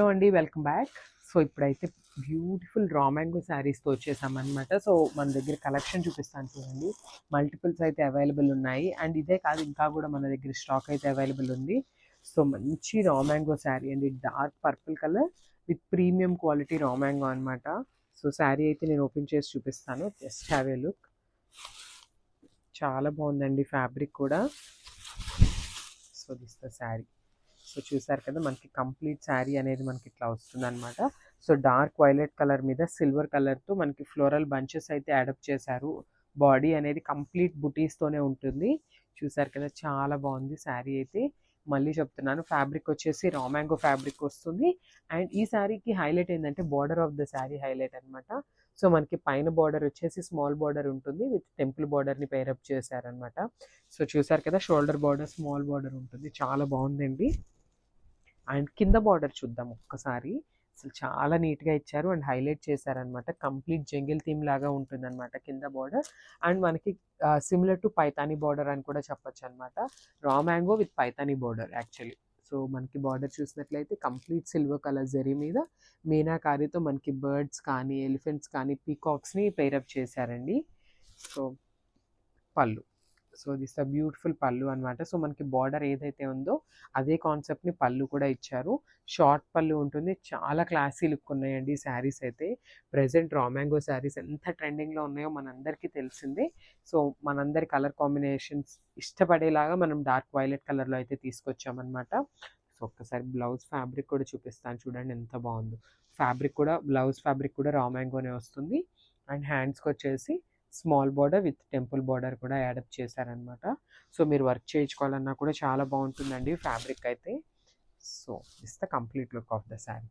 Hello అండి, welcome back. So ఇప్పుడైతే beautiful raw mango శారీస్తో వచ్చేసామన్నమాట. So మన దగ్గర కలెక్షన్ చూపిస్తాను చూడండి. మల్టిపుల్స్ అయితే అవైలబుల్ ఉన్నాయి. అండ్ ఇదే కాదు, ఇంకా కూడా మన దగ్గర స్టాక్ అయితే అవైలబుల్ ఉంది. సో మంచి రా మ్యాంగో శారీ అండి, dark purple colour with premium quality raw mango అనమాట. సో శారీ అయితే నేను ఓపెన్ చేసి చూపిస్తాను. Just have a look. చాలా బాగుందండి ఫ్యాబ్రిక్ కూడా. So this the sari. So చూసారు కదా, మనకి కంప్లీట్ శారీ అనేది మనకి ఇట్లా వస్తుంది అనమాట. సో డార్క్ వైలెట్ కలర్ మీద సిల్వర్ కలర్తో మనకి ఫ్లోరల్ బంచెస్ అయితే యాడప్ చేశారు. బాడీ అనేది కంప్లీట్ బుటీస్తోనే ఉంటుంది. చూసారు కదా, చాలా బాగుంది శారీ అయితే. మళ్ళీ చెప్తున్నాను, ఫ్యాబ్రిక్ వచ్చేసి రా మ్యాంగో ఫ్యాబ్రిక్ వస్తుంది. అండ్ ఈ శారీకి హైలైట్ ఏంటంటే border of the sari highlight అనమాట. సో మనకి పైన బార్డర్ వచ్చేసి స్మాల్ బార్డర్ ఉంటుంది, విత్ టెంపుల్ బార్డర్ని పేరప్ చేశారనమాట. సో చూసారు కదా, షోల్డర్ బార్డర్ స్మాల్ బార్డర్ ఉంటుంది, చాలా బాగుందండి. అండ్ కింద బార్డర్ చూద్దాం ఒక్కసారి. అసలు చాలా నీట్గా ఇచ్చారు అండ్ హైలైట్ చేశారనమాట. కంప్లీట్ జంగిల్ థీమ్ లాగా ఉంటుందన్నమాట కింద బార్డర్. అండ్ మనకి సిమిలర్ టు పైతానీ బార్డర్ అని కూడా చెప్పొచ్చు అనమాట. Raw mango with Paithani border actually. So మనకి బార్డర్ చూసినట్లయితే కంప్లీట్ సిల్వర్ కలర్ జరీ మీద మీనాకారితో మనకి బర్డ్స్ కానీ ఎలిఫెంట్స్ కానీ పీకాక్స్ని పేరప్ చేశారండి. సో పళ్ళు. సో దిస్ ద బ్యూటిఫుల్ పళ్ళు అనమాట. సో మనకి బార్డర్ ఏదైతే ఉందో అదే కాన్సెప్ట్ని పళ్ళు కూడా ఇచ్చారు. షార్ట్ పళ్ళు ఉంటుంది. చాలా క్లాసీ లుక్ ఉన్నాయండి శారీస్ అయితే. ప్రజెంట్ రా మ్యాంగో శారీస్ ఎంత ట్రెండింగ్లో ఉన్నాయో మనందరికీ తెలిసిందే. సో మనందరి కలర్ కాంబినేషన్స్ ఇష్టపడేలాగా మనం డార్క్ వైలెట్ కలర్లో అయితే తీసుకొచ్చామన్నమాట. సో ఒక్కసారి బ్లౌజ్ ఫ్యాబ్రిక్ కూడా చూపిస్తాను చూడండి, ఎంత బాగుందో. ఫ్యాబ్రిక్ కూడా, బ్లౌజ్ ఫ్యాబ్రిక్ కూడా రా మ్యాంగోనే వస్తుంది. అండ్ హ్యాండ్స్కి వచ్చేసి small border with temple border కూడా యాడప్ చేశారనమాట. సో మీరు వర్క్ చేయించుకోవాలన్నా కూడా చాలా బాగుంటుందండి ఫ్యాబ్రిక్ అయితే. So this the complete look of the sari.